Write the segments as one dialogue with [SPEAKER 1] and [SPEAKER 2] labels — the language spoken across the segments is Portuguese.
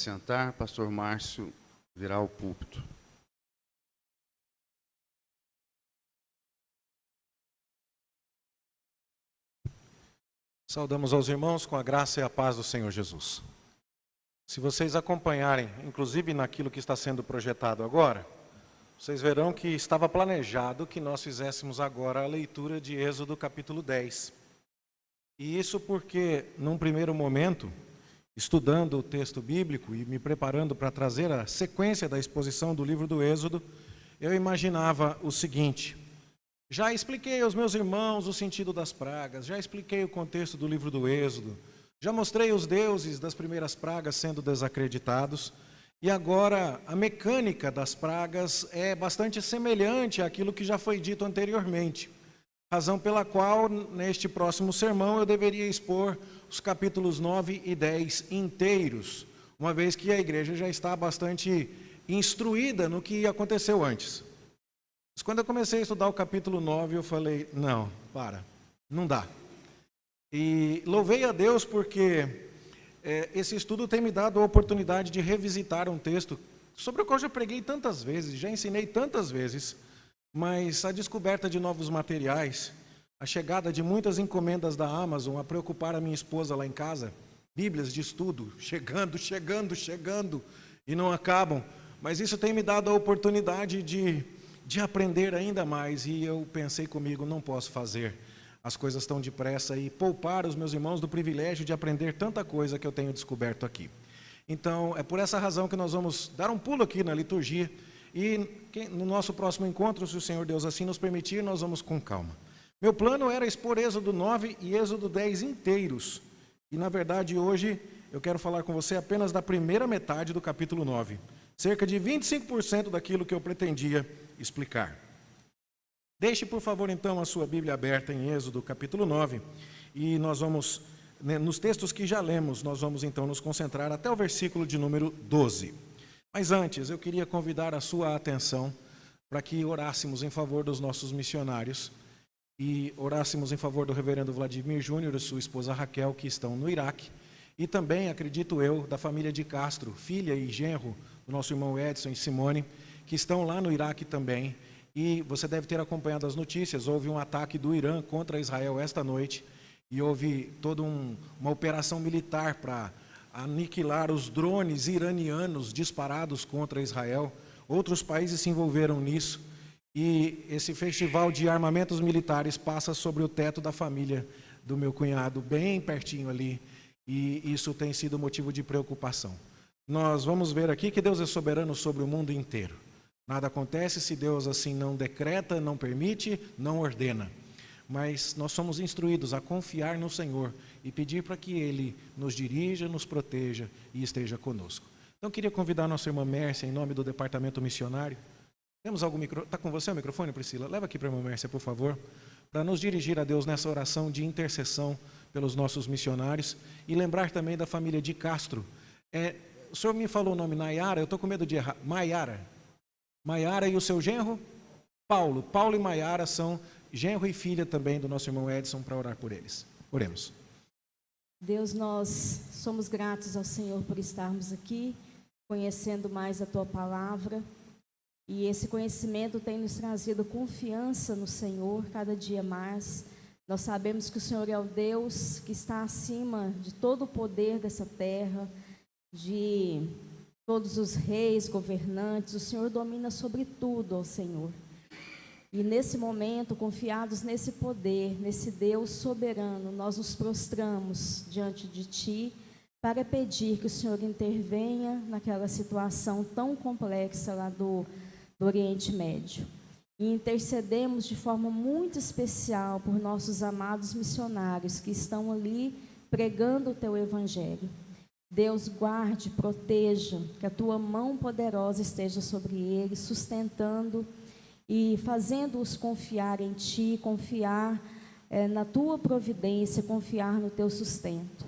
[SPEAKER 1] Sentar, pastor Márcio virá ao púlpito.
[SPEAKER 2] Saudamos aos irmãos com a graça e a paz do Senhor Jesus. Se vocês acompanharem, inclusive naquilo que está sendo projetado agora, vocês verão que estava planejado que nós fizéssemos agora a leitura de Êxodo capítulo 10. E isso porque, num primeiro momento, estudando o texto bíblico e me preparando para trazer a sequência da exposição do livro do Êxodo, eu imaginava o seguinte: já expliquei aos meus irmãos o sentido das pragas, já expliquei o contexto do livro do Êxodo, já mostrei os deuses das primeiras pragas sendo desacreditados, e agora a mecânica das pragas é bastante semelhante àquilo que já foi dito anteriormente. Razão pela qual, neste próximo sermão, eu deveria expor os capítulos 9 e 10 inteiros, uma vez que a igreja já está bastante instruída no que aconteceu antes. Mas quando eu comecei a estudar o capítulo 9, eu falei, não dá. E louvei a Deus porque esse estudo tem me dado a oportunidade de revisitar um texto sobre o qual já preguei tantas vezes, já ensinei tantas vezes, mas a descoberta de novos materiais, a chegada de muitas encomendas da Amazon a preocupar a minha esposa lá em casa, bíblias de estudo, chegando, e não acabam, mas isso tem me dado a oportunidade de aprender ainda mais, e eu pensei comigo, não posso fazer as coisas tão depressa e poupar os meus irmãos do privilégio de aprender tanta coisa que eu tenho descoberto aqui. Então, é por essa razão que nós vamos dar um pulo aqui na liturgia, e no nosso próximo encontro, se o Senhor Deus assim nos permitir, nós vamos com calma. Meu plano era expor Êxodo 9 e Êxodo 10 inteiros, e na verdade hoje eu quero falar com você apenas da primeira metade do capítulo 9, cerca de 25% daquilo que eu pretendia explicar. Deixe, por favor, então, a sua Bíblia aberta em Êxodo, capítulo 9, e nós vamos, nos textos que já lemos, nós vamos então nos concentrar até o versículo de número 12. Mas antes, eu queria convidar a sua atenção para que orássemos em favor dos nossos missionários e orássemos em favor do reverendo Vladimir Júnior e sua esposa Raquel, que estão no Iraque, e também, acredito eu, da família de Castro, filha e genro do nosso irmão Edson e Simone, que estão lá no Iraque também. E você deve ter acompanhado as notícias, houve um ataque do Irã contra Israel esta noite, e houve toda uma operação militar para aniquilar os drones iranianos disparados contra Israel. Outros países se envolveram nisso, e esse festival de armamentos militares passa sobre o teto da família do meu cunhado, bem pertinho ali, e isso tem sido motivo de preocupação. Nós vamos ver aqui que Deus é soberano sobre o mundo inteiro. Nada acontece se Deus assim não decreta, não permite, não ordena. Mas nós somos instruídos a confiar no Senhor e pedir para que Ele nos dirija, nos proteja e esteja conosco. Então, eu queria convidar a nossa irmã Mércia, em nome do Departamento Missionário. Temos algum microfone? Está com você o microfone, Priscila? Leva aqui para a irmã Mércia, por favor, para nos dirigir a Deus nessa oração de intercessão pelos nossos missionários e lembrar também da família de Castro. O senhor me falou o nome Nayara, eu estou com medo de errar. Maiara e o seu genro? Paulo. Paulo e Maiara são genro e filha também do nosso irmão Edson, para orar por eles. Oremos.
[SPEAKER 3] Deus, nós somos gratos ao Senhor por estarmos aqui, conhecendo mais a Tua Palavra. E esse conhecimento tem nos trazido confiança no Senhor cada dia mais. Nós sabemos que o Senhor é o Deus que está acima de todo o poder dessa terra, de todos os reis, governantes. O Senhor domina sobre tudo, ó Senhor. E nesse momento, confiados nesse poder, nesse Deus soberano, nós nos prostramos diante de Ti para pedir que o Senhor intervenha naquela situação tão complexa lá do Oriente Médio. E intercedemos de forma muito especial por nossos amados missionários que estão ali pregando o Teu Evangelho. Deus, guarde, proteja, que a Tua mão poderosa esteja sobre eles, sustentando e fazendo-os confiar em Ti, confiar na Tua providência, confiar no Teu sustento.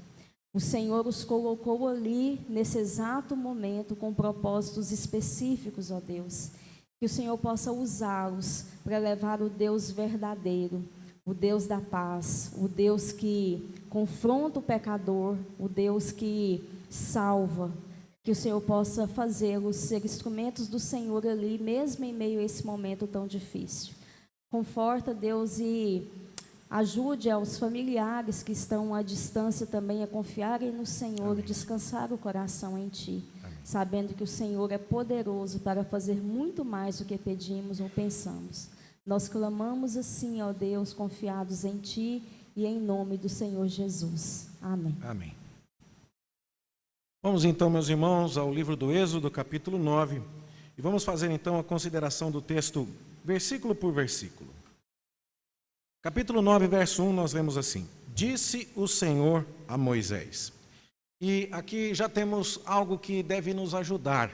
[SPEAKER 3] O Senhor os colocou ali, nesse exato momento, com propósitos específicos, ó Deus. Que o Senhor possa usá-los para levar o Deus verdadeiro, o Deus da paz, o Deus que confronta o pecador, o Deus que salva, que o Senhor possa fazê-los ser instrumentos do Senhor ali, mesmo em meio a esse momento tão difícil. Conforta, Deus, e ajude aos familiares que estão à distância também a confiarem no Senhor e descansar o coração em Ti, sabendo que o Senhor é poderoso para fazer muito mais do que pedimos ou pensamos. Nós clamamos assim, ó Deus, confiados em Ti e em nome do Senhor Jesus. Amém.
[SPEAKER 2] Amém. Vamos então, meus irmãos, ao livro do Êxodo, capítulo 9, e vamos fazer então a consideração do texto, versículo por versículo. Capítulo 9, verso 1, nós lemos assim: Disse o Senhor a Moisés. E aqui já temos algo que deve nos ajudar.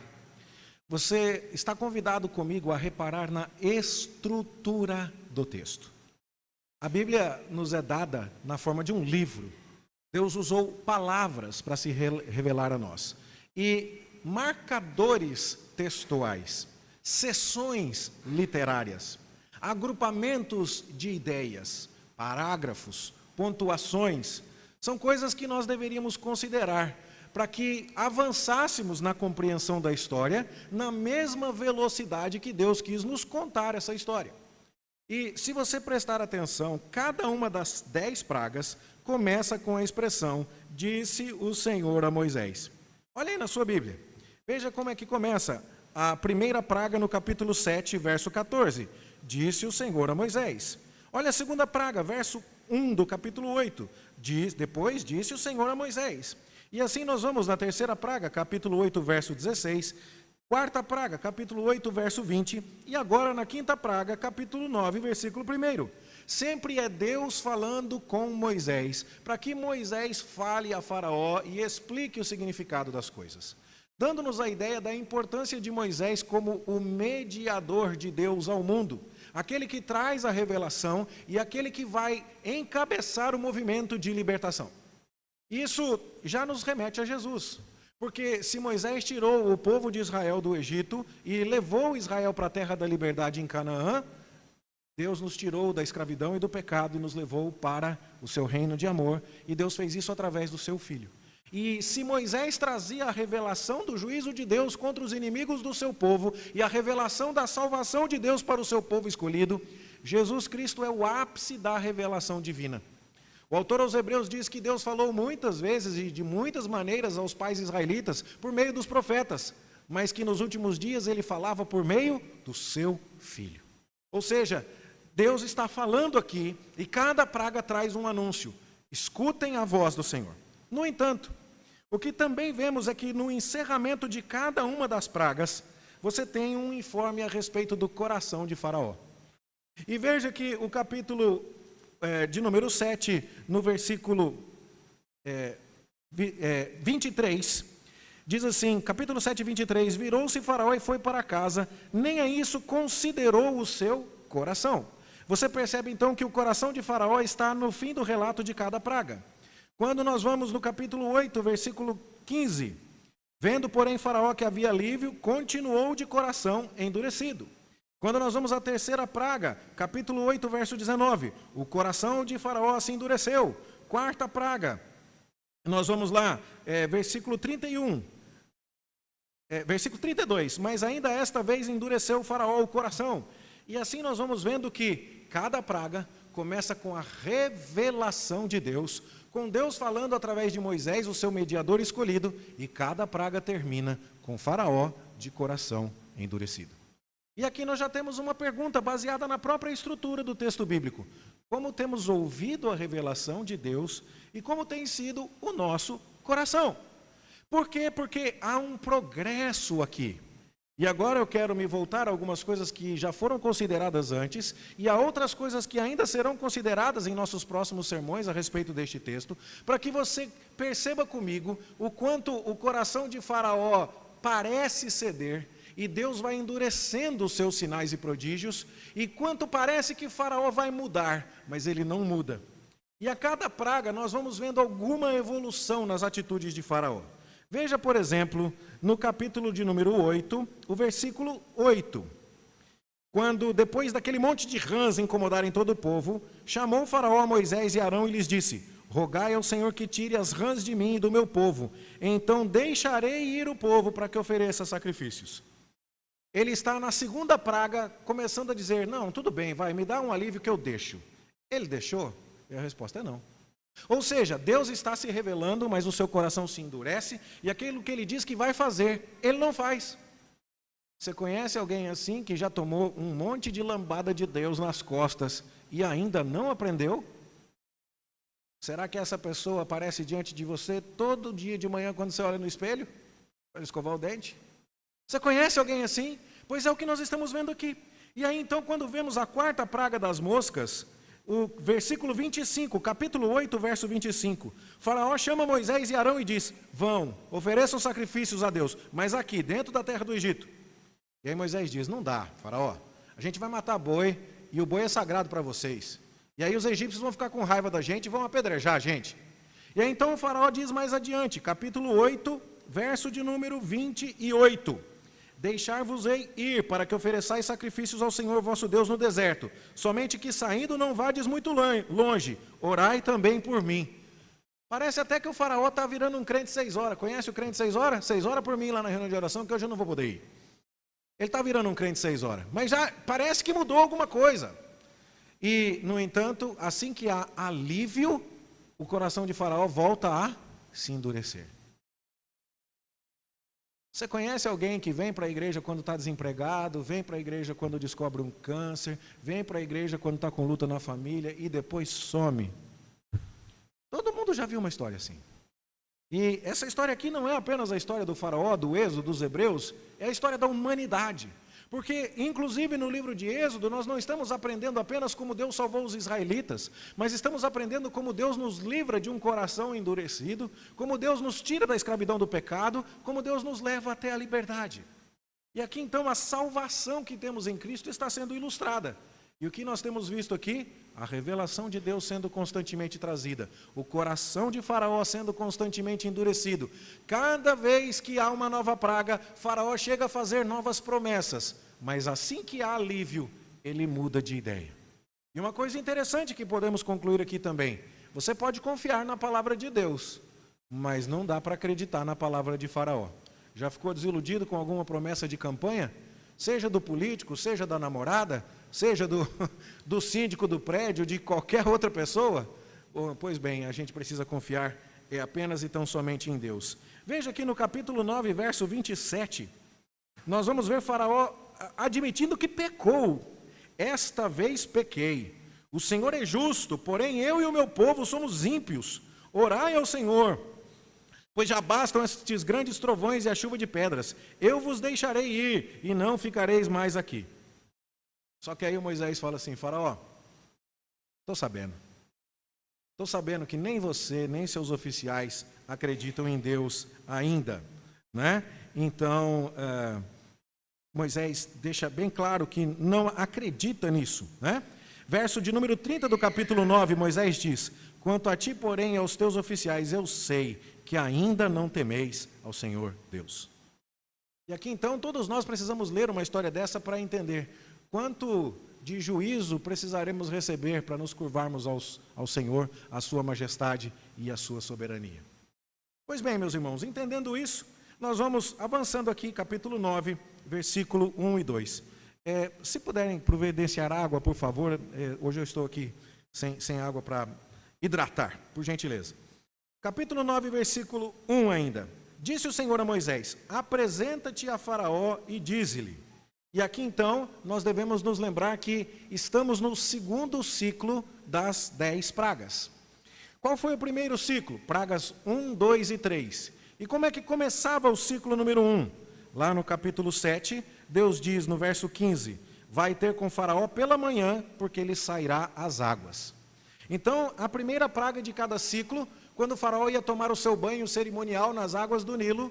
[SPEAKER 2] Você está convidado comigo a reparar na estrutura do texto. A Bíblia nos é dada na forma de um livro. Deus usou palavras para se revelar a nós. E marcadores textuais, seções literárias, agrupamentos de ideias, parágrafos, pontuações, são coisas que nós deveríamos considerar para que avançássemos na compreensão da história na mesma velocidade que Deus quis nos contar essa história. E se você prestar atenção, cada uma das 10 pragas começa com a expressão, disse o Senhor a Moisés. Olha aí na sua Bíblia, veja como é que começa a primeira praga no capítulo 7, verso 14. Disse o Senhor a Moisés. Olha a segunda praga, verso 1 do capítulo 8. Depois disse o Senhor a Moisés. E assim nós vamos na terceira praga, capítulo 8, verso 16. Quarta praga, capítulo 8, verso 20. E agora na quinta praga, capítulo 9, versículo 1. Sempre é Deus falando com Moisés, para que Moisés fale a Faraó e explique o significado das coisas, dando-nos a ideia da importância de Moisés como o mediador de Deus ao mundo, aquele que traz a revelação e aquele que vai encabeçar o movimento de libertação. Isso já nos remete a Jesus, porque se Moisés tirou o povo de Israel do Egito e levou Israel para a terra da liberdade em Canaã, Deus nos tirou da escravidão e do pecado e nos levou para o seu reino de amor, e Deus fez isso através do seu Filho. E se Moisés trazia a revelação do juízo de Deus contra os inimigos do seu povo e a revelação da salvação de Deus para o seu povo escolhido, Jesus Cristo é o ápice da revelação divina. O autor aos Hebreus diz que Deus falou muitas vezes e de muitas maneiras aos pais israelitas por meio dos profetas, mas que nos últimos dias ele falava por meio do seu Filho. Ou seja, Deus está falando aqui e cada praga traz um anúncio. Escutem a voz do Senhor. No entanto, o que também vemos é que no encerramento de cada uma das pragas, você tem um informe a respeito do coração de Faraó. E veja que o capítulo de número 7, no versículo 23, diz assim, capítulo 7, 23, virou-se Faraó e foi para casa, nem a isso considerou o seu coração. Você percebe então que o coração de Faraó está no fim do relato de cada praga. Quando nós vamos no capítulo 8, versículo 15, vendo, porém, Faraó que havia alívio, continuou de coração endurecido. Quando nós vamos à terceira praga, capítulo 8, verso 19, o coração de Faraó se endureceu. Quarta praga, nós vamos lá, versículo 31, versículo 32, mas ainda esta vez endureceu Faraó o coração. E assim nós vamos vendo que cada praga começa com a revelação de Deus, com Deus falando através de Moisés, o seu mediador escolhido, e cada praga termina com Faraó de coração endurecido. E aqui nós já temos uma pergunta baseada na própria estrutura do texto bíblico. Como temos ouvido a revelação de Deus e como tem sido o nosso coração? Por quê? Porque há um progresso aqui. E agora eu quero me voltar a algumas coisas que já foram consideradas antes e a outras coisas que ainda serão consideradas em nossos próximos sermões a respeito deste texto, para que você perceba comigo o quanto o coração de Faraó parece ceder e Deus vai endurecendo os seus sinais e prodígios, e quanto parece que Faraó vai mudar, mas ele não muda. E a cada praga nós vamos vendo alguma evolução nas atitudes de Faraó. Veja, por exemplo, no capítulo de número 8, o versículo 8. Quando, depois daquele monte de rãs incomodarem todo o povo, chamou Faraó a Moisés e Arão e lhes disse: rogai ao Senhor que tire as rãs de mim e do meu povo, então deixarei ir o povo para que ofereça sacrifícios. Ele está na segunda praga, começando a dizer, não, tudo bem, vai, me dá um alívio que eu deixo. Ele deixou? E a resposta é não. Ou seja, Deus está se revelando, mas o seu coração se endurece, e aquilo que ele diz que vai fazer, ele não faz. Você conhece alguém assim, que já tomou um monte de lambada de Deus nas costas, e ainda não aprendeu? Será que essa pessoa aparece diante de você todo dia de manhã, quando você olha no espelho, para escovar o dente? Você conhece alguém assim? Pois é o que nós estamos vendo aqui. E aí então, quando vemos a quarta praga das moscas, o versículo 25, capítulo 8, verso 25. Faraó chama Moisés e Arão e diz, vão, ofereçam sacrifícios a Deus, mas aqui, dentro da terra do Egito. E aí Moisés diz, não dá, Faraó, a gente vai matar boi, e o boi é sagrado para vocês. E aí os egípcios vão ficar com raiva da gente e vão apedrejar a gente. E aí então o Faraó diz mais adiante, capítulo 8, verso de número 28. Deixar-vos-ei ir, para que ofereçais sacrifícios ao Senhor vosso Deus no deserto. Somente que saindo não vades muito longe, orai também por mim. Parece até que o Faraó está virando um crente 6 horas. Conhece o crente 6 horas? 6 horas por mim lá na reunião de oração, que hoje eu não vou poder ir. Ele está virando um crente 6 horas. Mas já parece que mudou alguma coisa. E, no entanto, assim que há alívio, o coração de Faraó volta a se endurecer. Você conhece alguém que vem para a igreja quando está desempregado, vem para a igreja quando descobre um câncer, vem para a igreja quando está com luta na família e depois some? Todo mundo já viu uma história assim. E essa história aqui não é apenas a história do Faraó, do Êxodo, dos Hebreus, é a história da humanidade. Porque, inclusive, no livro de Êxodo, nós não estamos aprendendo apenas como Deus salvou os israelitas, mas estamos aprendendo como Deus nos livra de um coração endurecido, como Deus nos tira da escravidão do pecado, como Deus nos leva até a liberdade. E aqui, então, a salvação que temos em Cristo está sendo ilustrada. E o que nós temos visto aqui? A revelação de Deus sendo constantemente trazida, o coração de Faraó sendo constantemente endurecido. Cada vez que há uma nova praga, Faraó chega a fazer novas promessas, mas assim que há alívio, ele muda de ideia. E uma coisa interessante que podemos concluir aqui também, você pode confiar na palavra de Deus, mas não dá para acreditar na palavra de Faraó. Já ficou desiludido com alguma promessa de campanha? Seja do político, seja da namorada, seja do síndico do prédio, de qualquer outra pessoa? Pois bem, a gente precisa confiar apenas e tão somente em Deus. Veja aqui no capítulo 9, verso 27, nós vamos ver Faraó admitindo que pecou. Esta vez pequei. O Senhor é justo, porém eu e o meu povo somos ímpios. Orai ao Senhor, pois já bastam estes grandes trovões e a chuva de pedras. Eu vos deixarei ir e não ficareis mais aqui. Só que aí o Moisés fala assim, Faraó, estou sabendo que nem você, nem seus oficiais acreditam em Deus ainda, né? Então, Moisés deixa bem claro que não acredita nisso, né? Verso de número 30 do capítulo 9, Moisés diz, quanto a ti, porém, e aos teus oficiais, eu sei que ainda não temeis ao Senhor Deus. E aqui então, todos nós precisamos ler uma história dessa para entender quanto de juízo precisaremos receber para nos curvarmos ao Senhor, à sua majestade e à sua soberania. Pois bem, meus irmãos, entendendo isso, nós vamos avançando aqui, capítulo 9, versículo 1 e 2. Se puderem providenciar água, por favor, hoje eu estou aqui sem água para hidratar, por gentileza. Capítulo 9, versículo 1 ainda. Disse o Senhor a Moisés, apresenta-te a Faraó e dize-lhe. E aqui então, nós devemos nos lembrar que estamos no segundo ciclo das 10 pragas. Qual foi o primeiro ciclo? Pragas 1, 2 e 3. E como é que começava o ciclo número 1? Lá no capítulo 7, Deus diz no verso 15, vai ter com Faraó pela manhã, porque ele sairá às águas. Então, a primeira praga de cada ciclo, quando Faraó ia tomar o seu banho cerimonial nas águas do Nilo,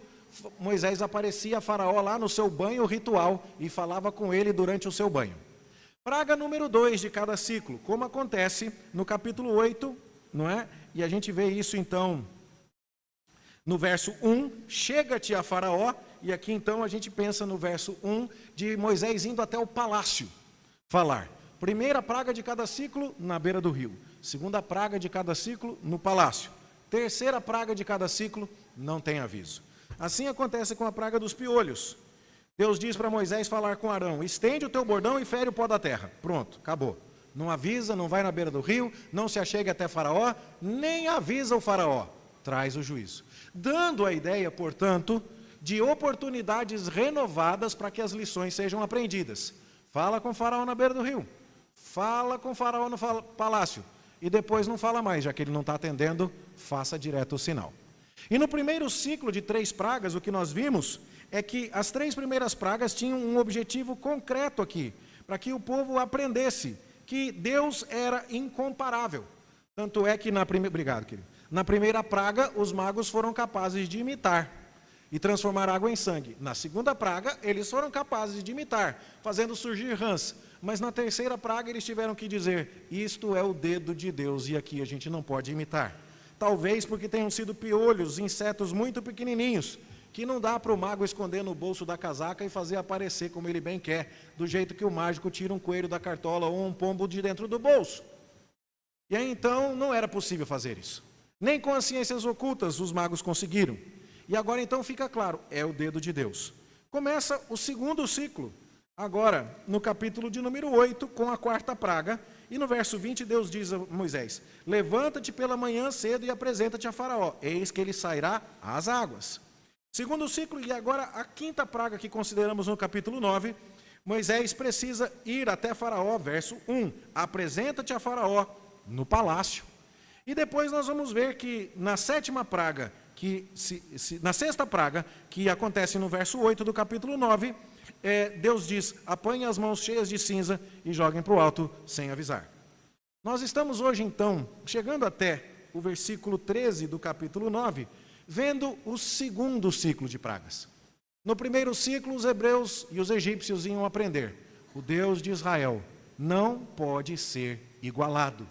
[SPEAKER 2] Moisés aparecia a Faraó lá no seu banho ritual e falava com ele durante o seu banho. Praga número 2 de cada ciclo, como acontece no capítulo 8, não é? E a gente vê isso então no verso 1, chega-te a Faraó, e aqui então a gente pensa no verso 1 de Moisés indo até o palácio falar. Primeira praga de cada ciclo, na beira do rio. Segunda praga de cada ciclo, no palácio. Terceira praga de cada ciclo, não tem aviso. Assim acontece com a praga dos piolhos. Deus diz para Moisés falar com Arão: estende o teu bordão e fere o pó da terra. Pronto, acabou. Não avisa, não vai na beira do rio, não se achegue até Faraó, nem avisa o Faraó. Traz o juízo. Dando a ideia, portanto, de oportunidades renovadas para que as lições sejam aprendidas. Fala com o Faraó na beira do rio. Fala com o Faraó no palácio. E depois não fala mais, já que ele não está atendendo, faça direto o sinal. E no primeiro ciclo de 3 pragas, o que nós vimos é que as 3 primeiras pragas tinham um objetivo concreto aqui, para que o povo aprendesse que Deus era incomparável. Tanto é que obrigado, querido. Na primeira praga, os magos foram capazes de imitar e transformar água em sangue. Na segunda praga, eles foram capazes de imitar, fazendo surgir rãs. Mas na terceira praga, eles tiveram que dizer: isto é o dedo de Deus e aqui a gente não pode imitar. Talvez porque tenham sido piolhos, insetos muito pequenininhos, que não dá para o mago esconder no bolso da casaca e fazer aparecer como ele bem quer, do jeito que o mágico tira um coelho da cartola ou um pombo de dentro do bolso. E aí então não era possível fazer isso. Nem com as ciências ocultas os magos conseguiram. E agora então fica claro, é o dedo de Deus. Começa o segundo ciclo, agora no capítulo de número 8, com a 4ª praga. E no verso 20 Deus diz a Moisés: levanta-te pela manhã cedo e apresenta-te a Faraó, eis que ele sairá às águas. Segundo ciclo, e agora a 5ª praga que consideramos no capítulo 9, Moisés precisa ir até Faraó, verso 1, apresenta-te a Faraó no palácio. E depois nós vamos ver que na 7ª praga, na 6ª praga, que acontece no verso 8 do capítulo 9, Deus diz: apanhe as mãos cheias de cinza e joguem para o alto sem avisar. Nós estamos hoje então, chegando até o versículo 13 do capítulo 9, vendo o segundo ciclo de pragas. No primeiro ciclo, os hebreus e os egípcios iam aprender: o Deus de Israel não pode ser igualado.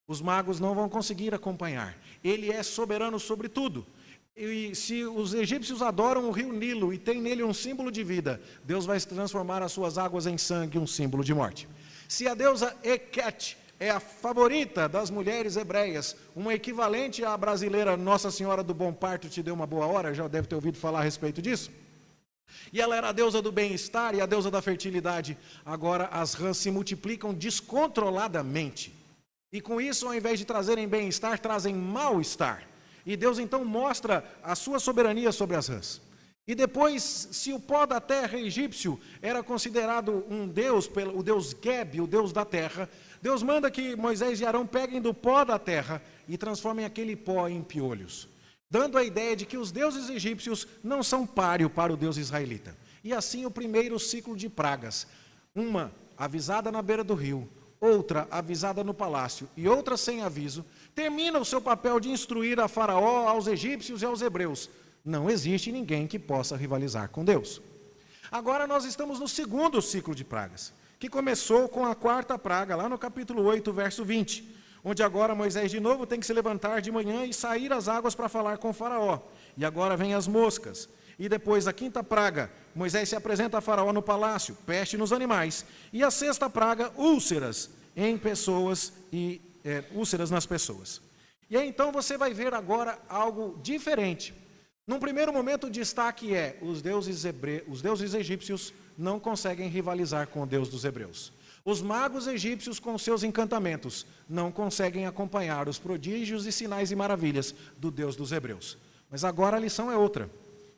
[SPEAKER 2] Os magos não vão conseguir acompanhar. Ele é soberano sobre tudo. E se os egípcios adoram o rio Nilo e tem nele um símbolo de vida, Deus vai transformar as suas águas em sangue, um símbolo de morte. Se a deusa Heket é a favorita das mulheres hebreias, uma equivalente à brasileira Nossa Senhora do Bom Parto te deu uma boa hora, já deve ter ouvido falar a respeito disso. E ela era a deusa do bem-estar e a deusa da fertilidade. Agora as rãs se multiplicam descontroladamente. E com isso, ao invés de trazerem bem-estar, trazem mal-estar. E Deus então mostra a sua soberania sobre as rãs. E depois, se o pó da terra egípcio era considerado um deus, o deus Geb, o deus da terra, Deus manda que Moisés e Arão peguem do pó da terra e transformem aquele pó em piolhos, dando a ideia de que os deuses egípcios não são páreo para o Deus israelita. E assim o primeiro ciclo de pragas, uma avisada na beira do rio, outra avisada no palácio e outra sem aviso, termina o seu papel de instruir a Faraó, aos egípcios e aos hebreus. Não existe ninguém que possa rivalizar com Deus. Agora nós estamos no segundo ciclo de pragas, que começou com a 4ª praga, lá no capítulo 8, verso 20, onde agora Moisés de novo tem que se levantar de manhã e sair às águas para falar com o Faraó. E agora vem as moscas. E depois a 5ª praga, Moisés se apresenta a Faraó no palácio, peste nos animais. E a 6ª praga, úlceras em pessoas e úlceras nas pessoas. E aí então você vai ver agora algo diferente. Num primeiro momento o destaque é: os deuses egípcios não conseguem rivalizar com o Deus dos hebreus. Os magos egípcios com seus encantamentos não conseguem acompanhar os prodígios e sinais e maravilhas do Deus dos hebreus. Mas agora a lição é outra.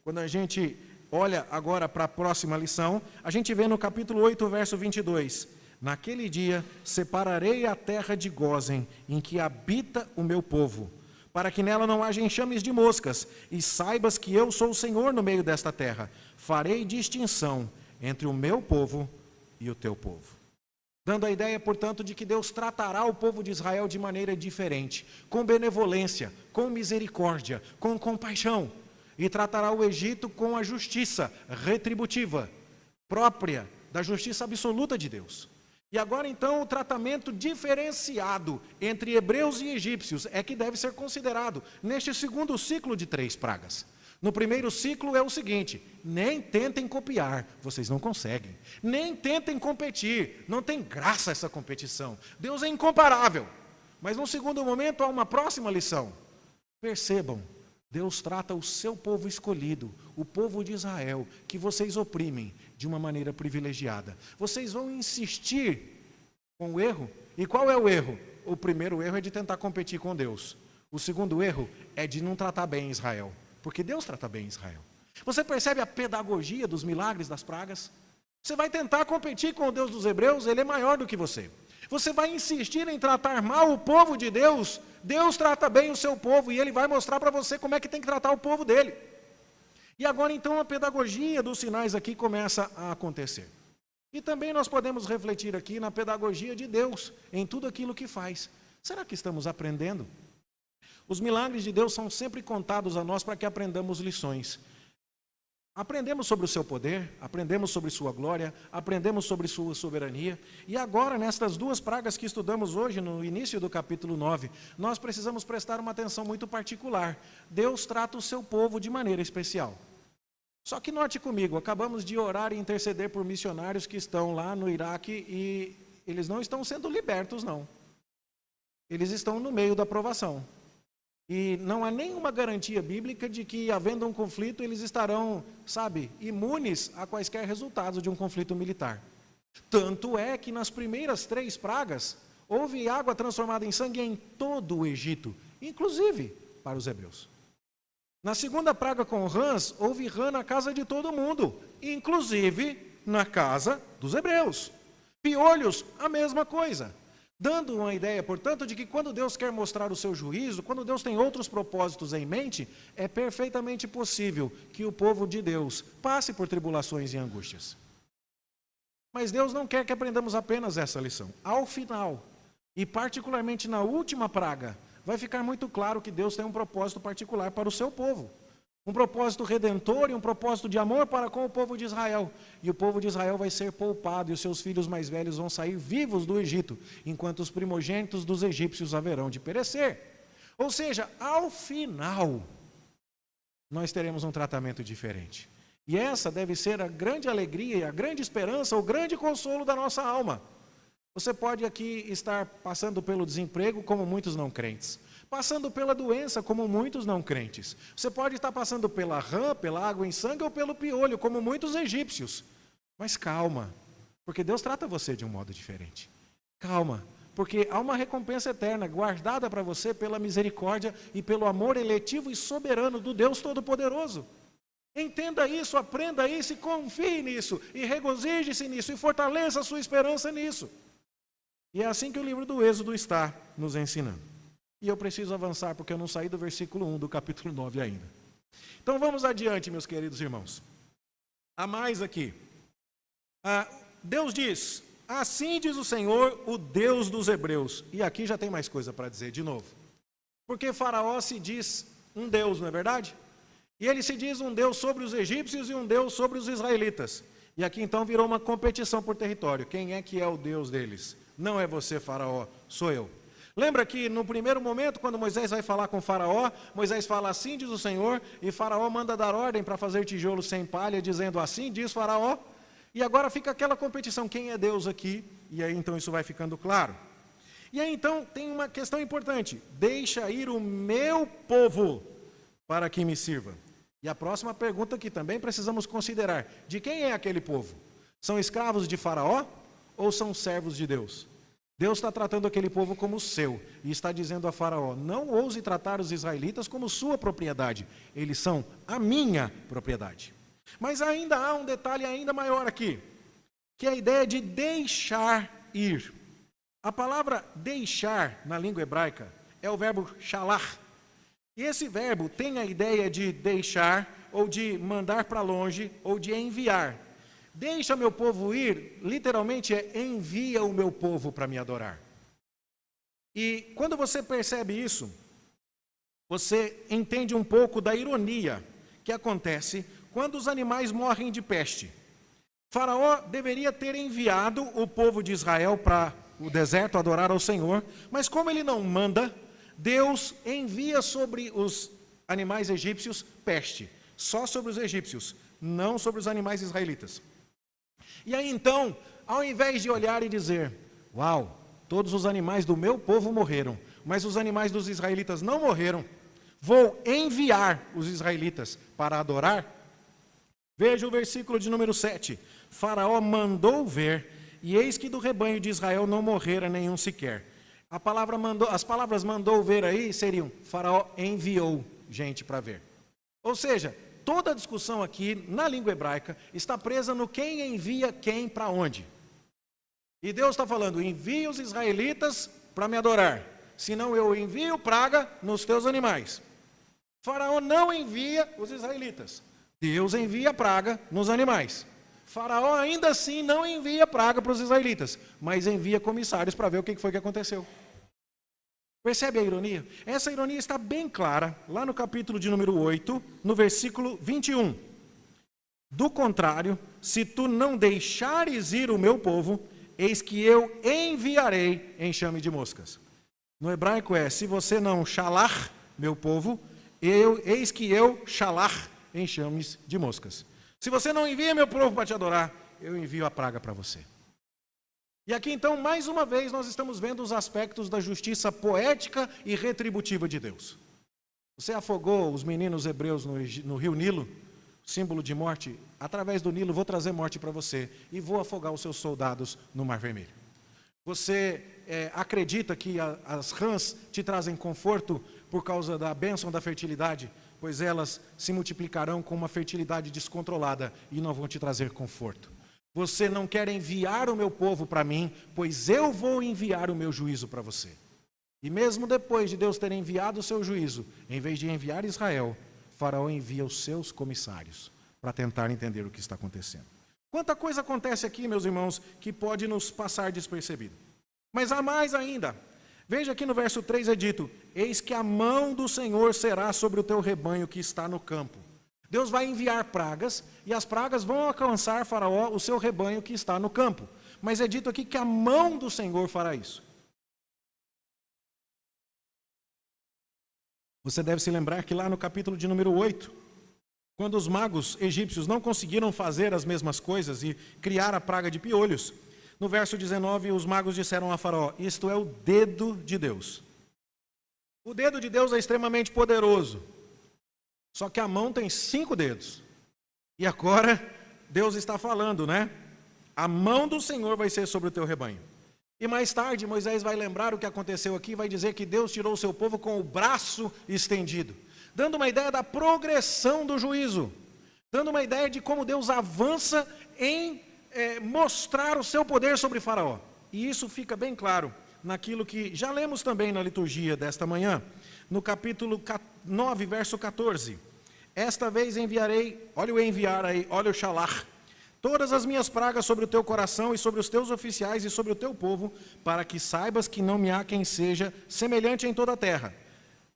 [SPEAKER 2] Quando a gente olha agora para a próxima lição, a gente vê no capítulo 8, verso 22. Naquele dia separarei a terra de Gósen, em que habita o meu povo, para que nela não haja enxames de moscas, e saibas que eu sou o Senhor no meio desta terra. Farei distinção entre o meu povo e o teu povo. Dando a ideia, portanto, de que Deus tratará o povo de Israel de maneira diferente, com benevolência, com misericórdia, com compaixão, e tratará o Egito com a justiça retributiva, própria da justiça absoluta de Deus. E agora então o tratamento diferenciado entre hebreus e egípcios é que deve ser considerado neste segundo ciclo de 3 pragas. No primeiro ciclo é o seguinte: nem tentem copiar, vocês não conseguem. Nem tentem competir, não tem graça essa competição. Deus é incomparável. Mas num segundo momento há uma próxima lição. Percebam, Deus trata o seu povo escolhido, o povo de Israel, que vocês oprimem de uma maneira privilegiada. Vocês vão insistir com o erro? E qual é o erro? O primeiro erro é de tentar competir com Deus. O segundo erro é de não tratar bem Israel, porque Deus trata bem Israel. Você percebe a pedagogia dos milagres, das pragas? Você vai tentar competir com o Deus dos hebreus, ele é maior do que você. Você vai insistir em tratar mal o povo de Deus, Deus trata bem o seu povo e ele vai mostrar para você como é que tem que tratar o povo dele. E agora então a pedagogia dos sinais aqui começa a acontecer. E também nós podemos refletir aqui na pedagogia de Deus, em tudo aquilo que faz. Será que estamos aprendendo? Os milagres de Deus são sempre contados a nós para que aprendamos lições. Aprendemos sobre o seu poder, aprendemos sobre sua glória, aprendemos sobre sua soberania. E agora, nestas duas pragas que estudamos hoje, no início do capítulo 9, nós precisamos prestar uma atenção muito particular. Deus trata o seu povo de maneira especial. Só que note comigo, acabamos de orar e interceder por missionários que estão lá no Iraque e eles não estão sendo libertos, não. Eles estão no meio da provação. E não há nenhuma garantia bíblica de que, havendo um conflito, eles estarão, imunes a quaisquer resultados de um conflito militar. Tanto é que nas primeiras 3 pragas, houve água transformada em sangue em todo o Egito, inclusive para os hebreus. Na segunda praga com rãs, houve rã na casa de todo mundo, inclusive na casa dos hebreus. Piolhos, a mesma coisa. Dando uma ideia, portanto, de que quando Deus quer mostrar o seu juízo, quando Deus tem outros propósitos em mente, é perfeitamente possível que o povo de Deus passe por tribulações e angústias. Mas Deus não quer que aprendamos apenas essa lição. Ao final, e particularmente na última praga, vai ficar muito claro que Deus tem um propósito particular para o seu povo. Um propósito redentor e um propósito de amor para com o povo de Israel. E o povo de Israel vai ser poupado e os seus filhos mais velhos vão sair vivos do Egito, enquanto os primogênitos dos egípcios haverão de perecer. Ou seja, ao final, nós teremos um tratamento diferente. E essa deve ser a grande alegria, a grande esperança, o grande consolo da nossa alma. Você pode aqui estar passando pelo desemprego como muitos não crentes. Passando pela doença, como muitos não crentes. Você pode estar passando pela rã, pela água em sangue ou pelo piolho, como muitos egípcios. Mas calma, porque Deus trata você de um modo diferente. Calma, porque há uma recompensa eterna guardada para você pela misericórdia e pelo amor eletivo e soberano do Deus Todo-Poderoso. Entenda isso, aprenda isso e confie nisso, e regozije-se nisso, e fortaleça a sua esperança nisso. E é assim que o livro do Êxodo está nos ensinando. E eu preciso avançar, porque eu não saí do versículo 1 do capítulo 9 ainda. Então vamos adiante, meus queridos irmãos. Há mais aqui. Deus diz, assim diz o Senhor, o Deus dos hebreus. E aqui já tem mais coisa para dizer de novo. Porque Faraó se diz um Deus, não é verdade? E ele se diz um Deus sobre os egípcios e um Deus sobre os israelitas. E aqui então virou uma competição por território. Quem é que é o Deus deles? Não é você, Faraó, sou eu. Lembra que no primeiro momento, quando Moisés vai falar com Faraó, Moisés fala, assim diz o Senhor, e Faraó manda dar ordem para fazer tijolos sem palha, dizendo, assim diz Faraó. E agora fica aquela competição, quem é Deus aqui? E aí então isso vai ficando claro. E aí então tem uma questão importante, deixa ir o meu povo para que me sirva. E a próxima pergunta que também precisamos considerar, de quem é aquele povo? São escravos de Faraó ou são servos de Deus? Deus está tratando aquele povo como seu e está dizendo a Faraó, não ouse tratar os israelitas como sua propriedade, eles são a minha propriedade. Mas ainda há um detalhe ainda maior aqui, que é a ideia de deixar ir. A palavra deixar na língua hebraica é o verbo shalar. E esse verbo tem a ideia de deixar, ou de mandar para longe, ou de enviar. Deixa meu povo ir, literalmente é envia o meu povo para me adorar. E quando você percebe isso, você entende um pouco da ironia que acontece quando os animais morrem de peste. Faraó deveria ter enviado o povo de Israel para o deserto adorar ao Senhor, mas como ele não manda, Deus envia sobre os animais egípcios peste, só sobre os egípcios, não sobre os animais israelitas. E aí então, ao invés de olhar e dizer, uau, todos os animais do meu povo morreram, mas os animais dos israelitas não morreram. Vou enviar os israelitas para adorar. Veja o versículo de número 7. Faraó mandou ver, e eis que do rebanho de Israel não morrera nenhum sequer. As palavras mandou ver aí seriam, Faraó enviou gente para ver. Ou seja, toda a discussão aqui na língua hebraica está presa no quem envia quem para onde. E Deus está falando, envia os israelitas para me adorar, senão eu envio praga nos teus animais. Faraó não envia os israelitas, Deus envia praga nos animais. Faraó ainda assim não envia praga para os israelitas, mas envia comissários para ver o que foi que aconteceu. Percebe a ironia? Essa ironia está bem clara lá no capítulo de número 8, no versículo 21. Do contrário, se tu não deixares ir o meu povo, eis que eu enviarei enxame de moscas. No hebraico é, se você não shalar meu povo, eis que eu shalar enxames de moscas. Se você não envia meu povo para te adorar, eu envio a praga para você. E aqui então, mais uma vez, nós estamos vendo os aspectos da justiça poética e retributiva de Deus. Você afogou os meninos hebreus no rio Nilo, símbolo de morte. Através do Nilo, vou trazer morte para você e vou afogar os seus soldados no Mar Vermelho. Você acredita que as rãs te trazem conforto por causa da bênção da fertilidade? Pois elas se multiplicarão com uma fertilidade descontrolada e não vão te trazer conforto. Você não quer enviar o meu povo para mim, pois eu vou enviar o meu juízo para você. E mesmo depois de Deus ter enviado o seu juízo, em vez de enviar Israel, Faraó envia os seus comissários para tentar entender o que está acontecendo. Quanta coisa acontece aqui, meus irmãos, que pode nos passar despercebido. Mas há mais ainda. Veja aqui no verso 3 é dito, eis que a mão do Senhor será sobre o teu rebanho que está no campo. Deus vai enviar pragas, e as pragas vão alcançar Faraó, o seu rebanho que está no campo. Mas é dito aqui que a mão do Senhor fará isso. Você deve se lembrar que lá no capítulo de número 8, quando os magos egípcios não conseguiram fazer as mesmas coisas e criar a praga de piolhos, no verso 19, os magos disseram a Faraó, isto é o dedo de Deus. O dedo de Deus é extremamente poderoso. Só que a mão tem 5 dedos. E agora, Deus está falando, né? A mão do Senhor vai ser sobre o teu rebanho. E mais tarde, Moisés vai lembrar o que aconteceu aqui, vai dizer que Deus tirou o seu povo com o braço estendido, dando uma ideia da progressão do juízo, dando uma ideia de como Deus avança em mostrar o seu poder sobre Faraó. E isso fica bem claro naquilo que já lemos também na liturgia desta manhã, no capítulo 9, verso 14. Esta vez enviarei, olha o enviar aí, olha o shalar, todas as minhas pragas sobre o teu coração e sobre os teus oficiais e sobre o teu povo, para que saibas que não me há quem seja semelhante em toda a terra.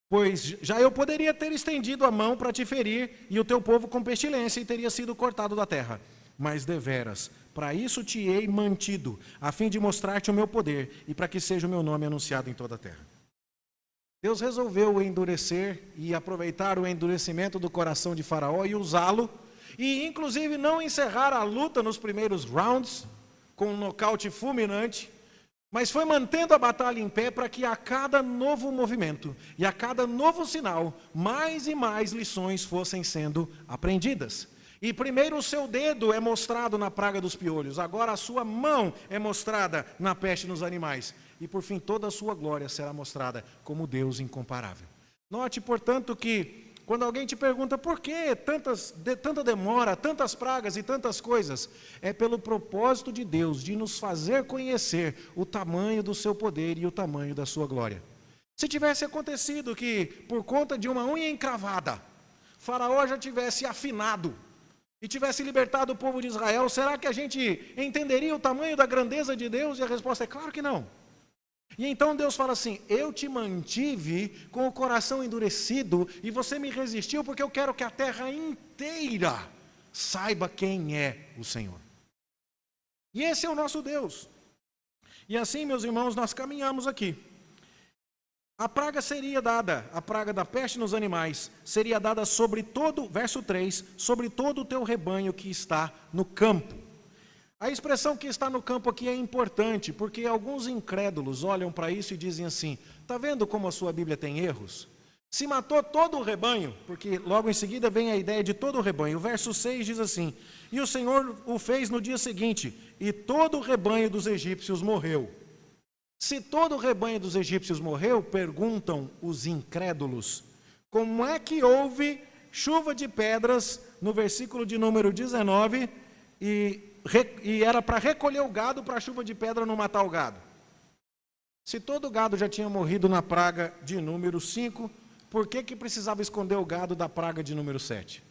[SPEAKER 2] Pois já eu poderia ter estendido a mão para te ferir e o teu povo com pestilência e teria sido cortado da terra. Mas deveras, para isso te hei mantido, a fim de mostrar-te o meu poder e para que seja o meu nome anunciado em toda a terra. Deus resolveu endurecer e aproveitar o endurecimento do coração de Faraó e usá-lo, e inclusive não encerrar a luta nos primeiros rounds, com um nocaute fulminante, mas foi mantendo a batalha em pé para que a cada novo movimento e a cada novo sinal, mais e mais lições fossem sendo aprendidas. E primeiro o seu dedo é mostrado na praga dos piolhos, agora a sua mão é mostrada na peste nos animais. E por fim toda a sua glória será mostrada como Deus incomparável. Note, portanto, que quando alguém te pergunta por que tanta demora, tantas pragas e tantas coisas, é pelo propósito de Deus de nos fazer conhecer o tamanho do seu poder e o tamanho da sua glória. Se tivesse acontecido que, por conta de uma unha encravada, Faraó já tivesse afinado e tivesse libertado o povo de Israel, será que a gente entenderia o tamanho da grandeza de Deus? E a resposta é claro que não. E então Deus fala assim, eu te mantive com o coração endurecido e você me resistiu porque eu quero que a terra inteira saiba quem é o Senhor. E esse é o nosso Deus. E assim, meus irmãos, nós caminhamos aqui. A praga seria dada, a praga da peste nos animais, seria dada sobre todo, verso 3, sobre todo o teu rebanho que está no campo. A expressão que está no campo aqui é importante, porque alguns incrédulos olham para isso e dizem assim: está vendo como a sua Bíblia tem erros? Se matou todo o rebanho, porque logo em seguida vem a ideia de todo o rebanho. O verso 6 diz assim: e o Senhor o fez no dia seguinte, e todo o rebanho dos egípcios morreu. Se todo o rebanho dos egípcios morreu, perguntam os incrédulos, como é que houve chuva de pedras, no versículo de número 19, e era para recolher o gado para a chuva de pedra não matar o gado? Se todo o gado já tinha morrido na praga de número 5, por que precisava esconder o gado da praga de número 7?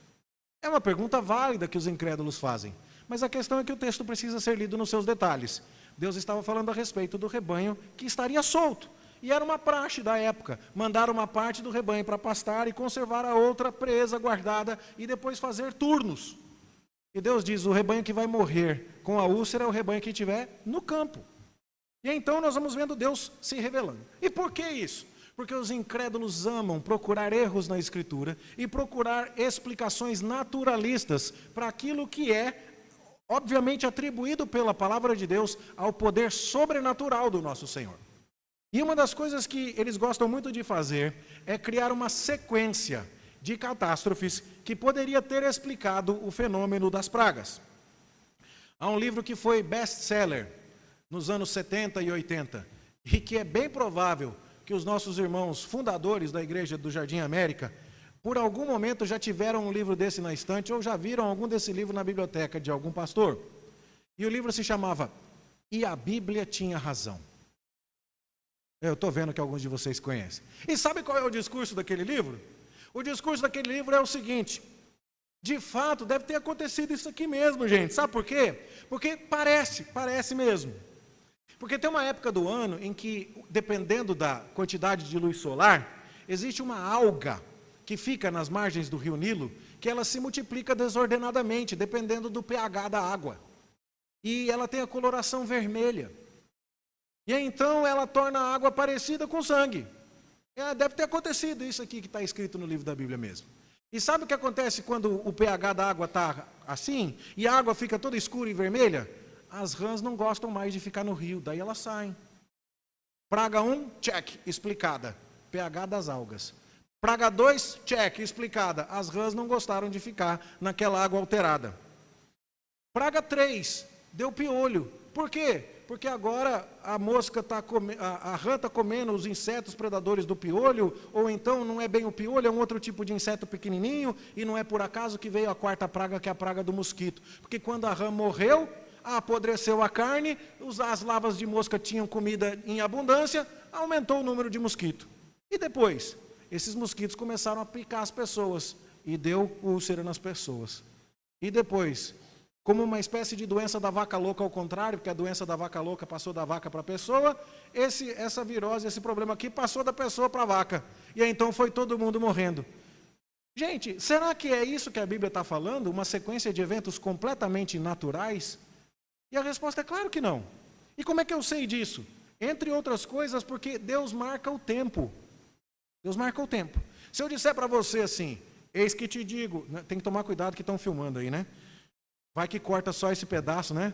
[SPEAKER 2] É uma pergunta válida que os incrédulos fazem, mas a questão é que o texto precisa ser lido nos seus detalhes. Deus estava falando a respeito do rebanho que estaria solto, e era uma praxe da época, mandar uma parte do rebanho para pastar e conservar a outra presa, guardada, e depois fazer turnos. E Deus diz: o rebanho que vai morrer com a úlcera é o rebanho que estiver no campo. E então nós vamos vendo Deus se revelando. E por que isso? Porque os incrédulos amam procurar erros na Escritura e procurar explicações naturalistas para aquilo que é, obviamente, atribuído pela palavra de Deus ao poder sobrenatural do nosso Senhor. E uma das coisas que eles gostam muito de fazer é criar uma sequência de catástrofes que poderia ter explicado o fenômeno das pragas. Há um livro que foi best-seller nos anos 70 e 80, e que é bem provável que os nossos irmãos fundadores da Igreja do Jardim América, por algum momento já tiveram um livro desse na estante, ou já viram algum desse livro na biblioteca de algum pastor. E o livro se chamava E a Bíblia Tinha Razão. Eu estou vendo que alguns de vocês conhecem. E sabe qual é o discurso daquele livro? O discurso daquele livro é o seguinte: de fato, deve ter acontecido isso aqui mesmo, gente. Sabe por quê? Porque parece mesmo. Porque tem uma época do ano em que, dependendo da quantidade de luz solar, existe uma alga que fica nas margens do rio Nilo, que ela se multiplica desordenadamente, dependendo do pH da água. E ela tem a coloração vermelha. E então ela torna a água parecida com sangue. Deve ter acontecido isso aqui que está escrito no livro da Bíblia mesmo. E sabe o que acontece quando o pH da água está assim, e a água fica toda escura e vermelha? As rãs não gostam mais de ficar no rio, daí elas saem. Praga 1, check, explicada, pH das algas. Praga 2, check, explicada, as rãs não gostaram de ficar naquela água alterada. Praga 3, deu piolho. Por quê? Porque agora a mosca a rã está comendo os insetos predadores do piolho, ou então não é bem o piolho, é um outro tipo de inseto pequenininho, e não é por acaso que veio a quarta praga, que é a praga do mosquito. Porque quando a rã morreu, apodreceu a carne, as larvas de mosca tinham comida em abundância, aumentou o número de mosquito. E depois, esses mosquitos começaram a picar as pessoas, e deu úlcera nas pessoas. E depois, como uma espécie de doença da vaca louca ao contrário, porque a doença da vaca louca passou da vaca para a pessoa, essa virose, esse problema aqui passou da pessoa para a vaca. E aí, então foi todo mundo morrendo. Gente, será que é isso que a Bíblia está falando? Uma sequência de eventos completamente naturais? E a resposta é claro que não. E como é que eu sei disso? Entre outras coisas, porque Deus marca o tempo. Deus marca o tempo. Se eu disser para você assim: eis que te digo, tem que tomar cuidado que estão filmando aí, né? Vai que corta só esse pedaço, né?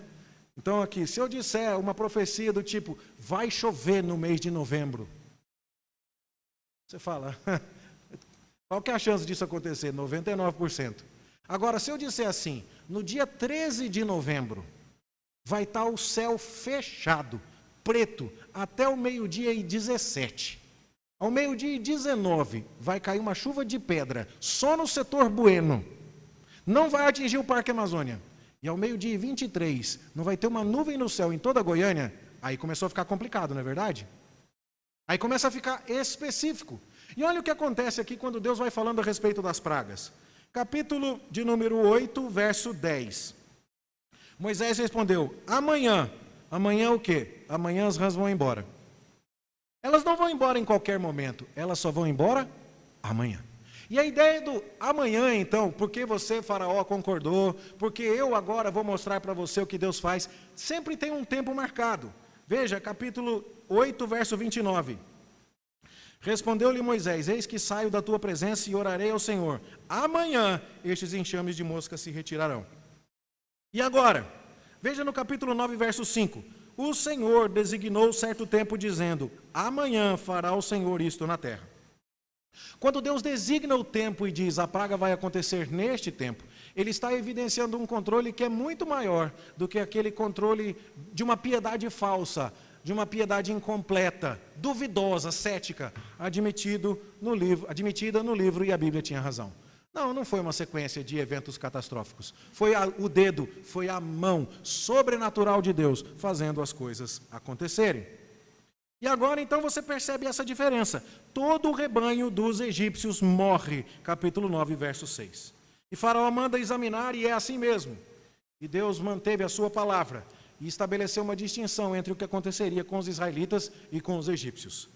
[SPEAKER 2] Então aqui, se eu disser uma profecia do tipo: vai chover no mês de novembro. Você fala, qual que é a chance disso acontecer? 99%. Agora, se eu disser assim: no dia 13 de novembro, vai estar o céu fechado, preto, até o meio-dia e 17. Ao meio-dia e 19, vai cair uma chuva de pedra, só no setor Bueno. Não vai atingir o Parque Amazônia. E ao meio-dia e 23, não vai ter uma nuvem no céu em toda a Goiânia. Aí começou a ficar complicado, não é verdade? Aí começa a ficar específico. E olha o que acontece aqui quando Deus vai falando a respeito das pragas. Capítulo de número 8, verso 10. Moisés respondeu: amanhã. Amanhã o quê? Amanhã as rãs vão embora. Elas não vão embora em qualquer momento. Elas só vão embora amanhã. E a ideia do amanhã, então, porque você, Faraó, concordou, porque eu agora vou mostrar para você o que Deus faz, sempre tem um tempo marcado. Veja, capítulo 8, verso 29. Respondeu-lhe Moisés: eis que saio da tua presença e orarei ao Senhor. Amanhã estes enxames de moscas se retirarão. E agora, Veja no capítulo 9, verso 5. O Senhor designou certo tempo, dizendo: amanhã fará o Senhor isto na terra. Quando Deus designa o tempo e diz: a praga vai acontecer neste tempo, Ele está evidenciando um controle que é muito maior do que aquele controle de uma piedade falsa, de uma piedade incompleta, duvidosa, cética, admitida no livro, e a Bíblia tinha razão. Não foi uma sequência de eventos catastróficos. Foi o dedo, foi a mão sobrenatural de Deus fazendo as coisas acontecerem. E agora então você percebe essa diferença. Todo o rebanho dos egípcios morre, capítulo 9, verso 6. E Faraó manda examinar, e é assim mesmo. E Deus manteve a sua palavra e estabeleceu uma distinção entre o que aconteceria com os israelitas e com os egípcios.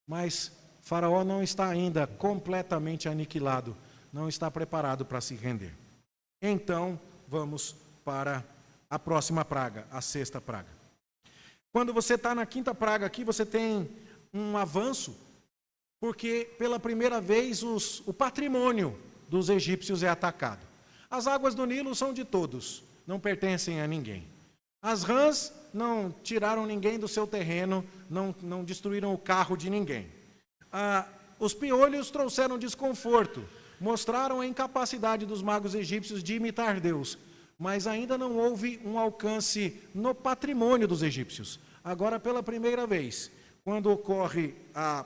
[SPEAKER 2] Mas Faraó não está ainda completamente aniquilado, não está preparado para se render. Então, vamos para a próxima praga, a sexta praga. Quando você está na quinta praga aqui, você tem um avanço, porque pela primeira vez o patrimônio dos egípcios é atacado. As águas do Nilo são de todos, não pertencem a ninguém. As rãs não tiraram ninguém do seu terreno, não destruíram o carro de ninguém. Os piolhos trouxeram desconforto, mostraram a incapacidade dos magos egípcios de imitar Deus, mas ainda não houve um alcance no patrimônio dos egípcios. Agora, pela primeira vez, quando ocorre a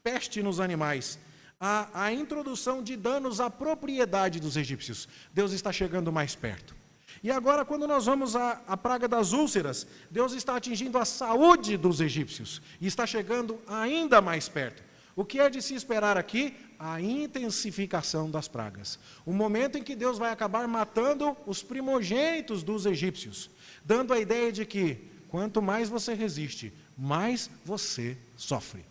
[SPEAKER 2] peste nos animais, a introdução de danos à propriedade dos egípcios, Deus está chegando mais perto. E agora, quando nós vamos à praga das úlceras, Deus está atingindo a saúde dos egípcios e está chegando ainda mais perto. O que é de se esperar aqui? A intensificação das pragas. O momento em que Deus vai acabar matando os primogênitos dos egípcios, dando a ideia de que quanto mais você resiste, mais você sofre.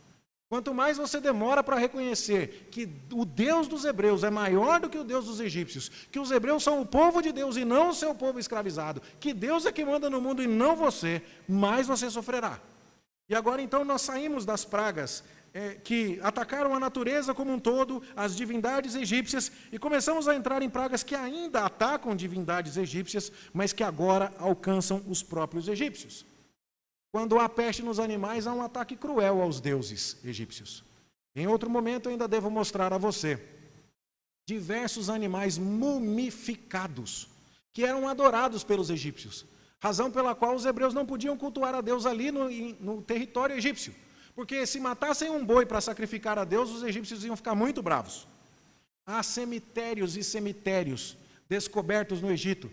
[SPEAKER 2] Quanto mais você demora para reconhecer que o Deus dos hebreus é maior do que o Deus dos egípcios, que os hebreus são o povo de Deus e não o seu povo escravizado, que Deus é que manda no mundo e não você, mais você sofrerá. E agora então nós saímos das pragas que atacaram a natureza como um todo, as divindades egípcias, e começamos a entrar em pragas que ainda atacam divindades egípcias, mas que agora alcançam os próprios egípcios. Quando há peste nos animais, há um ataque cruel aos deuses egípcios. Em outro momento, eu ainda devo mostrar a você diversos animais mumificados, que eram adorados pelos egípcios, razão pela qual os hebreus não podiam cultuar a Deus ali no território egípcio, porque se matassem um boi para sacrificar a Deus, os egípcios iam ficar muito bravos. Há cemitérios e cemitérios descobertos no Egito,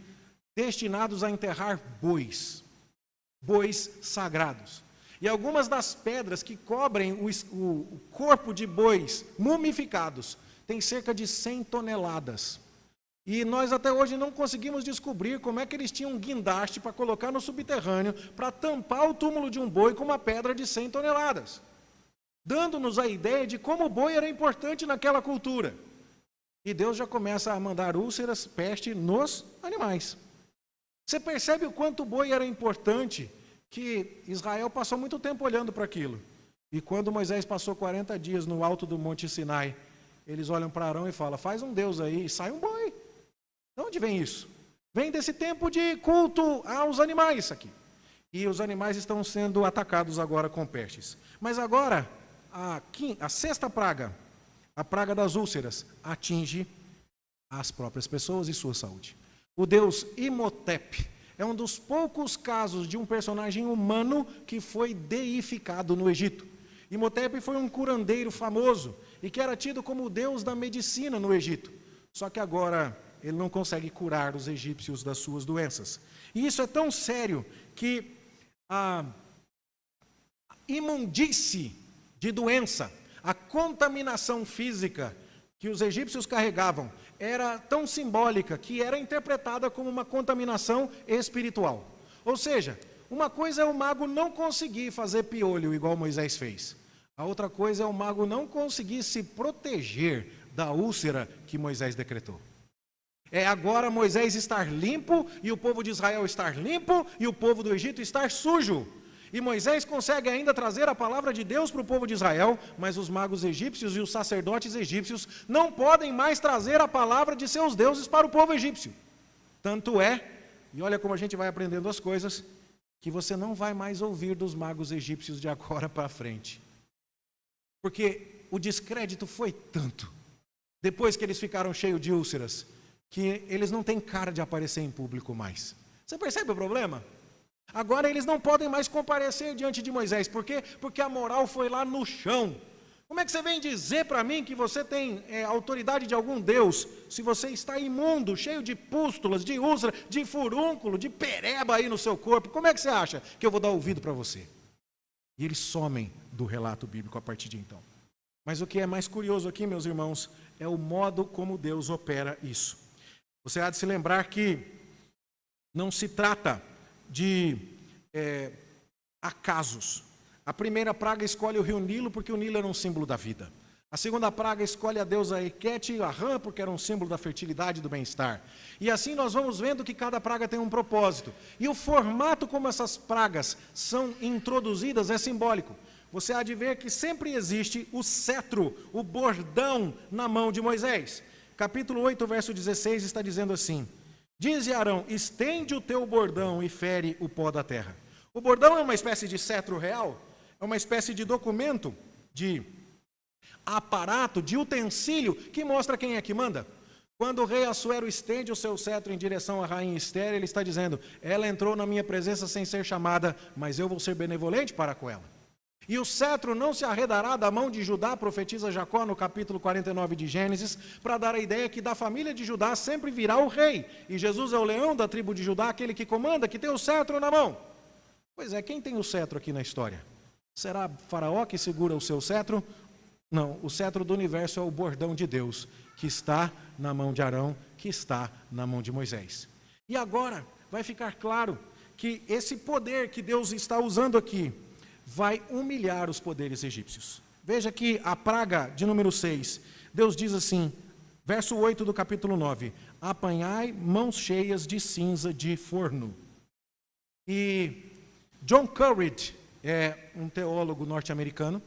[SPEAKER 2] destinados a enterrar bois sagrados. E algumas das pedras que cobrem o corpo de bois mumificados têm cerca de 100 toneladas. E nós até hoje não conseguimos descobrir como é que eles tinham um guindaste para colocar no subterrâneo para tampar o túmulo de um boi com uma pedra de 100 toneladas. Dando-nos a ideia de como o boi era importante naquela cultura. E Deus já começa a mandar úlceras, peste nos animais. Você percebe o quanto o boi era importante, que Israel passou muito tempo olhando para aquilo. E quando Moisés passou 40 dias no alto do Monte Sinai, eles olham para Arão e falam: faz um Deus aí, e sai um boi. De onde vem isso? Vem desse tempo de culto aos animais aqui. E os animais estão sendo atacados agora com pestes. Mas agora, a sexta praga, a praga das úlceras, atinge as próprias pessoas e sua saúde. O deus Imhotep é um dos poucos casos de um personagem humano que foi deificado no Egito. Imhotep foi um curandeiro famoso e que era tido como o deus da medicina no Egito. Só que agora ele não consegue curar os egípcios das suas doenças. E isso é tão sério que a imundície de doença, a contaminação física que os egípcios carregavam, era tão simbólica que era interpretada como uma contaminação espiritual. Ou seja, uma coisa é o mago não conseguir fazer piolho igual Moisés fez. A outra coisa é o mago não conseguir se proteger da úlcera que Moisés decretou. É agora Moisés estar limpo e o povo de Israel estar limpo e o povo do Egito estar sujo. E Moisés consegue ainda trazer a palavra de Deus para o povo de Israel, mas os magos egípcios e os sacerdotes egípcios não podem mais trazer a palavra de seus deuses para o povo egípcio. Tanto é e olha como a gente vai aprendendo as coisas, que você não vai mais ouvir dos magos egípcios de agora para frente. Porque o descrédito foi tanto, depois que eles ficaram cheios de úlceras, que eles não têm cara de aparecer em público mais. Você percebe o problema? Agora eles não podem mais comparecer diante de Moisés. Por quê? Porque a moral foi lá no chão. Como é que você vem dizer para mim que você tem autoridade de algum Deus, se você está imundo, cheio de pústulas, de úlcera, de furúnculo, de pereba aí no seu corpo? Como é que você acha que eu vou dar ouvido para você? E eles somem do relato bíblico a partir de então. Mas o que é mais curioso aqui, meus irmãos, é o modo como Deus opera isso. Você há de se lembrar que não se trata de acasos. A primeira praga escolhe o rio Nilo porque o Nilo era um símbolo da vida. A segunda praga escolhe a deusa Hequete e a rã porque era um símbolo da fertilidade e do bem-estar. E assim nós vamos vendo que cada praga tem um propósito. E o formato como essas pragas são introduzidas é simbólico. Você há de ver que sempre existe o cetro, o bordão na mão de Moisés. Capítulo 8, verso 16 está dizendo assim: dize Arão, estende o teu bordão e fere o pó da terra. O bordão é uma espécie de cetro real, é uma espécie de documento, de aparato, de utensílio, que mostra quem é que manda. Quando o rei Assuero estende o seu cetro em direção à rainha Esther, ele está dizendo, ela entrou na minha presença sem ser chamada, mas eu vou ser benevolente para com ela. E o cetro não se arredará da mão de Judá, profetiza Jacó no capítulo 49 de Gênesis, para dar a ideia que da família de Judá sempre virá o rei. E Jesus é o leão da tribo de Judá, aquele que comanda, que tem o cetro na mão. Pois é, quem tem o cetro aqui na história? Será Faraó que segura o seu cetro? Não, o cetro do universo é o bordão de Deus, que está na mão de Arão, que está na mão de Moisés. E agora vai ficar claro que esse poder que Deus está usando aqui vai humilhar os poderes egípcios. Veja que a praga de número 6, Deus diz assim, verso 8 do capítulo 9, apanhai mãos cheias de cinza de forno. E John Courage é um teólogo norte-americano,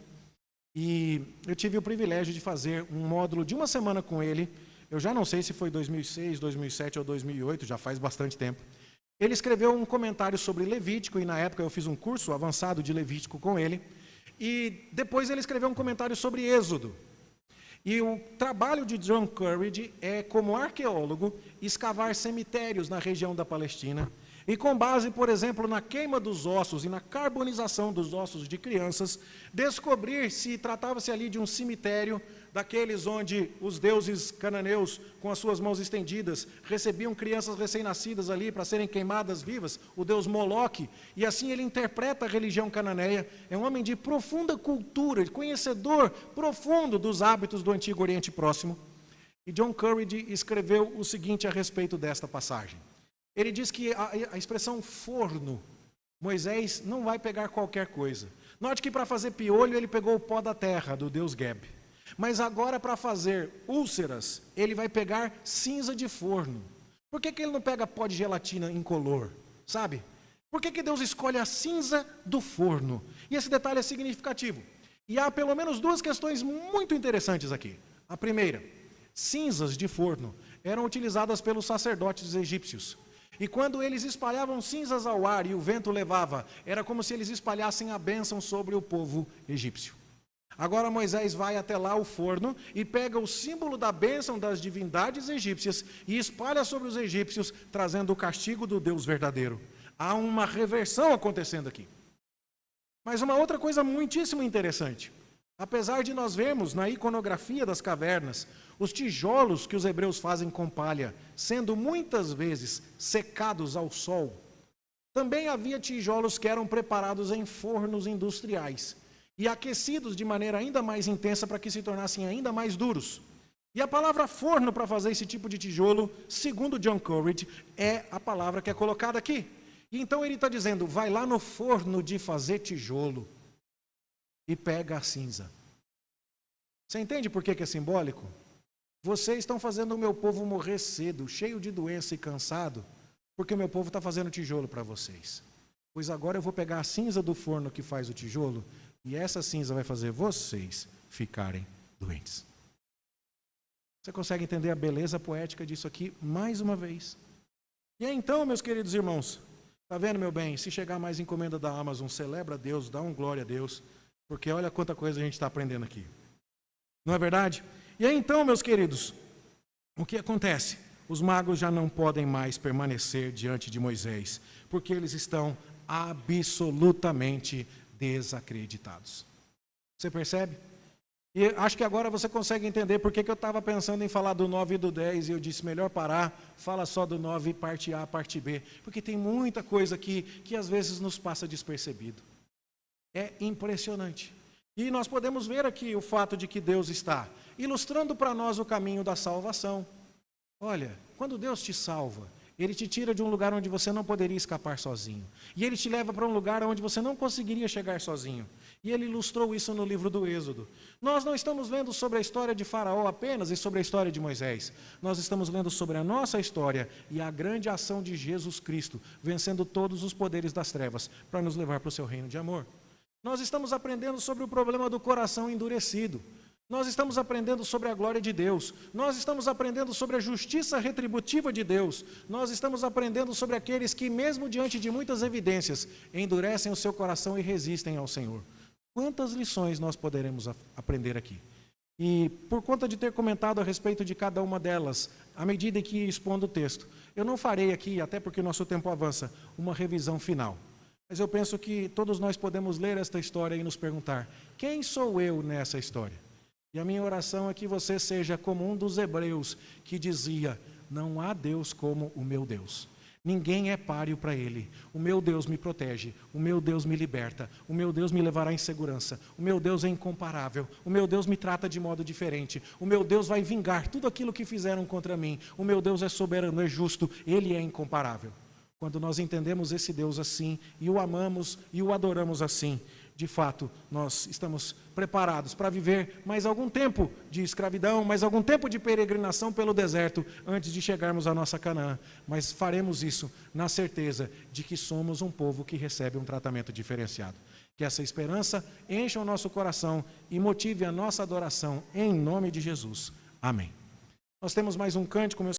[SPEAKER 2] e eu tive o privilégio de fazer um módulo de uma semana com ele. Eu já não sei se foi 2006, 2007 ou 2008, já faz bastante tempo. Ele escreveu um comentário sobre Levítico, e na época eu fiz um curso avançado de Levítico com ele, e depois ele escreveu um comentário sobre Êxodo. E o trabalho de John Courage é, como arqueólogo, escavar cemitérios na região da Palestina, e com base, por exemplo, na queima dos ossos e na carbonização dos ossos de crianças, descobrir se tratava-se ali de um cemitério daqueles onde os deuses cananeus, com as suas mãos estendidas, recebiam crianças recém-nascidas ali para serem queimadas vivas, o deus Moloque, e assim ele interpreta a religião cananeia. É um homem de profunda cultura, de conhecedor profundo dos hábitos do Antigo Oriente Próximo. E John Courage escreveu o seguinte a respeito desta passagem. Ele diz que a expressão forno, Moisés não vai pegar qualquer coisa. Note que para fazer piolho ele pegou o pó da terra, do deus Geb. Mas agora para fazer úlceras, ele vai pegar cinza de forno. Por que ele não pega pó de gelatina incolor? Sabe? Por que Deus escolhe a cinza do forno? E esse detalhe é significativo. E há pelo menos duas questões muito interessantes aqui. A primeira, cinzas de forno eram utilizadas pelos sacerdotes egípcios. E quando eles espalhavam cinzas ao ar e o vento levava, era como se eles espalhassem a bênção sobre o povo egípcio. Agora Moisés vai até lá o forno e pega o símbolo da bênção das divindades egípcias e espalha sobre os egípcios, trazendo o castigo do Deus verdadeiro. Há uma reversão acontecendo aqui. Mas uma outra coisa muitíssimo interessante. Apesar de nós vermos na iconografia das cavernas os tijolos que os hebreus fazem com palha, sendo muitas vezes secados ao sol, também havia tijolos que eram preparados em fornos industriais e aquecidos de maneira ainda mais intensa para que se tornassem ainda mais duros. E a palavra forno para fazer esse tipo de tijolo, segundo John Courage, é a palavra que é colocada aqui. E então ele está dizendo, vai lá no forno de fazer tijolo e pega a cinza. Você entende por que é simbólico? Vocês estão fazendo o meu povo morrer cedo, cheio de doença e cansado, porque o meu povo está fazendo tijolo para vocês. Pois agora eu vou pegar a cinza do forno que faz o tijolo, e essa cinza vai fazer vocês ficarem doentes. Você consegue entender a beleza poética disso aqui mais uma vez? E aí, então, meus queridos irmãos, está vendo, meu bem? Se chegar mais encomenda da Amazon, celebra a Deus, dá um glória a Deus, porque olha quanta coisa a gente está aprendendo aqui. Não é verdade? E aí, então, meus queridos, o que acontece? Os magos já não podem mais permanecer diante de Moisés, porque eles estão absolutamente desacreditados. Você percebe? E acho que agora você consegue entender por que eu estava pensando em falar do 9 e do 10, e eu disse, melhor parar, fala só do 9, parte A, parte B, porque tem muita coisa aqui que às vezes nos passa despercebido. É impressionante. E nós podemos ver aqui o fato de que Deus está ilustrando para nós o caminho da salvação. Olha, quando Deus te salva, Ele te tira de um lugar onde você não poderia escapar sozinho. E Ele te leva para um lugar onde você não conseguiria chegar sozinho. E Ele ilustrou isso no livro do Êxodo. Nós não estamos lendo sobre a história de Faraó apenas e sobre a história de Moisés. Nós estamos lendo sobre a nossa história e a grande ação de Jesus Cristo, vencendo todos os poderes das trevas, para nos levar para o seu reino de amor. Nós estamos aprendendo sobre o problema do coração endurecido. Nós estamos aprendendo sobre a glória de Deus. Nós estamos aprendendo sobre a justiça retributiva de Deus. Nós estamos aprendendo sobre aqueles que, mesmo diante de muitas evidências, endurecem o seu coração e resistem ao Senhor. Quantas lições nós poderemos aprender aqui? E por conta de ter comentado a respeito de cada uma delas, à medida que ia expondo o texto, eu não farei aqui, até porque o nosso tempo avança, uma revisão final. Mas eu penso que todos nós podemos ler esta história e nos perguntar, quem sou eu nessa história? E a minha oração é que você seja como um dos hebreus que dizia, não há Deus como o meu Deus. Ninguém é páreo para Ele. O meu Deus me protege, o meu Deus me liberta, o meu Deus me levará em segurança, o meu Deus é incomparável, o meu Deus me trata de modo diferente, o meu Deus vai vingar tudo aquilo que fizeram contra mim, o meu Deus é soberano, é justo, Ele é incomparável. Quando nós entendemos esse Deus assim, e o amamos e o adoramos assim, de fato, nós estamos preparados para viver mais algum tempo de escravidão, mais algum tempo de peregrinação pelo deserto, antes de chegarmos à nossa Canaã. Mas faremos isso na certeza de que somos um povo que recebe um tratamento diferenciado. Que essa esperança encha o nosso coração e motive a nossa adoração em nome de Jesus. Amém. Nós temos mais um cântico, meus